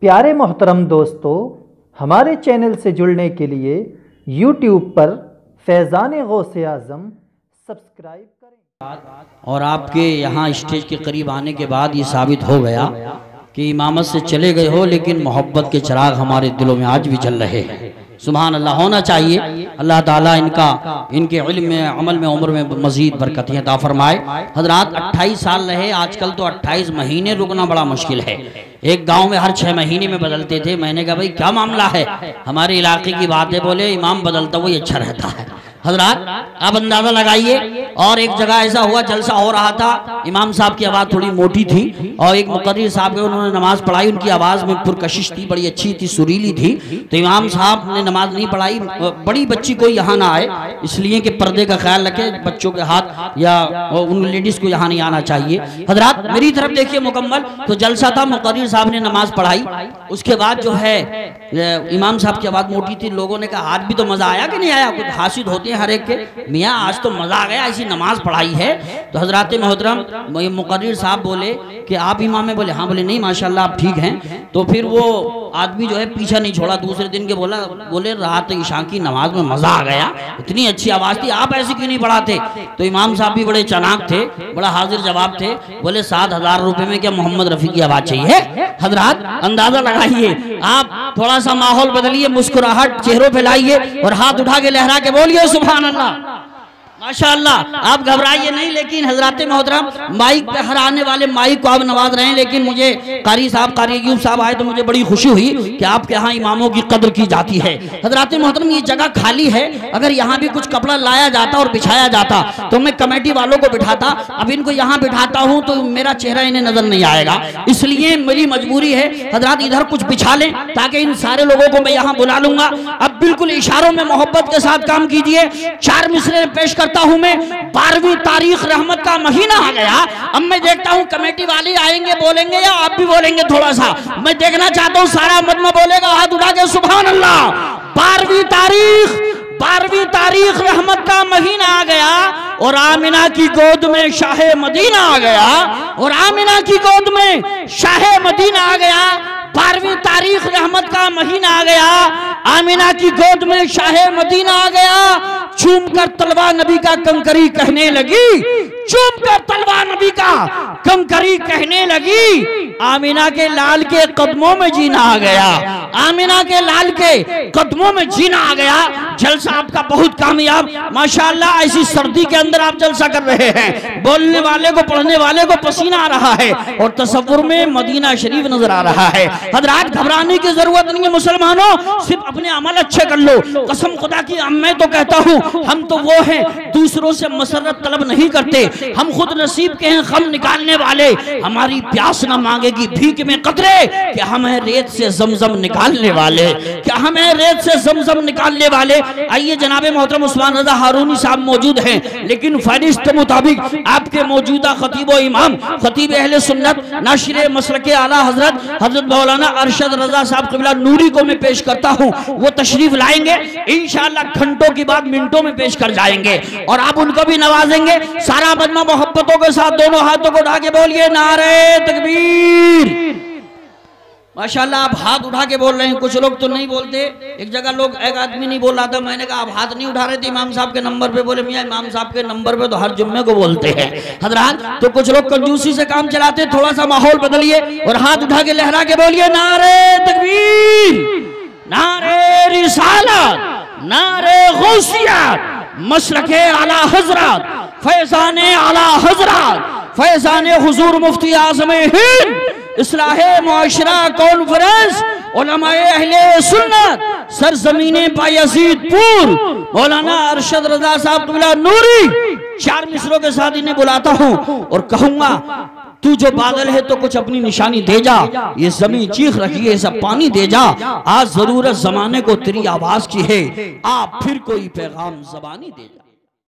प्यारे मोहतरम दोस्तों, हमारे चैनल से जुड़ने के लिए YouTube पर फैज़ान गौसे आज़म सब्सक्राइब करें। और आपके यहाँ स्टेज के करीब आने के बाद ये साबित हो गया कि इमामत से चले गए हो, लेकिन मोहब्बत के चिराग हमारे दिलों में आज भी जल रहे हैं। सुभान अल्लाह होना चाहिए। अल्लाह ताला इनके इल्म में, अमल में, उम्र में मजीद बरकतें अता फरमाए। हजरात 28 साल रहे, आजकल तो 28 महीने रुकना बड़ा मुश्किल है। एक गांव में हर 6 महीने में बदलते थे। मैंने कहा भाई क्या मामला है, हमारे इलाके की बात है। बोले इमाम बदलता हुआ अच्छा रहता है। हजरात आप अंदाजा लगाइए। और एक जगह ऐसा हुआ, जलसा हो रहा था, इमाम साहब की आवाज़ थोड़ी मोटी थी और एक मुकर्रिर साहब के उन्होंने नमाज पढ़ाई। उनकी आवाज़ में पुरकशिश थी, बड़ी अच्छी थी, सुरीली थी। तो इमाम साहब ने नमाज नहीं पढ़ाई। बड़ी बच्ची कोई यहाँ ना आए, इसलिए कि पर्दे का ख्याल रखें, बच्चों के हाथ या उन लेडीज़ को यहाँ नहीं आना चाहिए। हजरात मेरी तरफ देखिए मुकम्मल। तो जलसा था, मुकर्रिर साहब ने नमाज पढ़ाई। उसके बाद जो है इमाम साहब की आवाज़ मोटी थी। लोगों ने कहा आज भी तो मज़ा आया कि नहीं आया? कुछ हासिल होते हैं हर एक के, मियाँ आज तो मज़ा आ गया, ऐसी नमाज पढ़ाई है। तो हजरात मोहतरम मुकर्रिर साहब बोले कि आप इमाम है? बोले हाँ। बोले नहीं माशाल्लाह आप ठीक हैं। तो फिर वो आदमी जो है पीछा नहीं छोड़ा, दूसरे दिन के बोले रात ईशा की नमाज में मज़ा आ गया, इतनी अच्छी आवाज़ थी, आप ऐसे क्यों नहीं पढ़ाते? तो इमाम साहब भी बड़े चालाक थे, बड़ा हाजिर जवाब थे। बोले 7,000 रुपये में क्या मोहम्मद रफ़ी की आवाज़ चाहिए? हजरात अंदाज़ा लगाइए। आप थोड़ा सा माहौल बदलिए, मुस्कुराहट चेहरों पे लाइए और हाथ उठा के लहरा के बोलिए सुभान अल्लाह, माशाअल्लाह। आप घबराइए नहीं। लेकिन हजरात मोहतरम माइक पे हर आने वाले माइक को आप नवाज रहे हैं। लेकिन मुझे कारी साहब, कारी अय्यूब साहब आए तो मुझे बड़ी खुशी हुई कि आपके यहाँ इमामों की कदर की जाती है। हजरात मोहतरम ये जगह खाली है, अगर यहाँ भी कुछ कपड़ा लाया जाता और बिछाया जाता तो मैं कमेटी वालों को बिठाता। अब इनको यहाँ बिठाता हूँ तो मेरा चेहरा इन्हें नजर नहीं आएगा, इसलिए मेरी मजबूरी है। हजरात इधर कुछ बिछा लें ताकि इन सारे लोगों को मैं यहाँ बुला लूंगा। अब बिल्कुल इशारों में मोहब्बत के साथ काम कीजिए। 4 मिसरे पेश करता हूं मैं। 12वीं तारीख रहमत का महीना आ गया। अब मैं देखता हूं कमेटी वाले आएंगे, बोलेंगे या आप भी बोलेंगे? थोड़ा सा मैं देखना चाहता हूं, सारा मजमा बोलेगा हाथ उठा के सुभान अल्लाह। 12वीं तारीख रहमत का महीना आ गया और आमिना की गोद में शाहे मदीना आ गया, और आमिना की गोद में शाहे मदीना आ गया। 12वीं तारीख रहमत का महीना आ गया, आमिना की गोद में शाहे मदीना आ गया। चूम कर तलवा नबी का कंकरी कहने लगी, चूम कर तलवा नबी का कंकरी कहने लगी। आमिना के लाल के कदमों में जीना आ गया, आमिना के लाल के कदमों में जीना आ गया। जलसा आपका बहुत कामयाब माशाअल्लाह। ऐसी सर्दी के अंदर आप जलसा कर रहे हैं, बोलने वाले को, पढ़ने वाले को पसीना आ रहा है और तसव्वुर में मदीना शरीफ नजर आ रहा है। हजरात घबराने की जरूरत नहीं है मुसलमानों, सिर्फ अपने अमल अच्छे कर लो। कसम खुदा की मैं तो कहता हूँ हम तो वो हैं दूसरों से मसरत तलब नहीं करते, हम खुद नसीब के हैं गम निकालने वाले। हमारी प्यास न मांगेगी भीख में कतरे, कि हमें रेत से जमजम निकालने वाले, क्या हमें रेत से जमजम निकालने वाले। आइए जनाबे मोहतरम उस्मान रजा हारूनी साहब मौजूद हैं, लेकिन फहरिस्त के मुताबिक आपके मौजूदा खतीब व इमाम, खतीब अहले सुन्नत, नाशिर मसलके आला हजरत मौलाना अरशद रजा साहब क़िबला नूरी को मैं पेश करता हूँ। वो तशरीफ लाएंगे इंशाअल्लाह, घंटों की बात मिनटों में पेश कर जाएंगे और आप उनको भी नवाजेंगे। सारा बदमा मोहब्बतों के साथ दोनों हाथों को उठा के बोलिए नारे तकबीर। माशाल्लाह आप हाथ उठा के बोल रहे हैं, कुछ लोग तो नहीं बोलते। एक जगह लोग, एक आदमी नहीं बोल रहा था, मैंने कहा आप हाथ नहीं उठा रहे थे इमाम साहब के नंबर पे? बोले मियां इमाम साहब के नंबर पे तो हर जुम्मे को बोलते हैं। हजरात तो कुछ लोग कंजूसी से काम चलाते, थोड़ा सा माहौल बदलिए और हाथ उठा के लहरा के बोलिए नारे तकबीर, नारे रिसालत, नारे गौसियत, मसलके आला हजरत, फैज़ाने आला हजरत, फैज़ाने हुजूर मुफ्ती आज़म हिंद, इस्लाहे मुआशरा कॉन्फ्रेंस, उलमाए अहले सुन्नत सरजमीने बायजीदपुर, मौलाना अरशद रजा साहब क़िबला नूरी। 4 मिसरों के साथ इन्हें बुलाता हूँ और कहूंगा तू जो बादल है तो कुछ अपनी निशानी दे जा, ये जमीन चीख रखी है सब पानी दे जा। आज जरूरत जमाने को तेरी आवाज की है, आप फिर कोई पैगाम ज़बानी दे जा।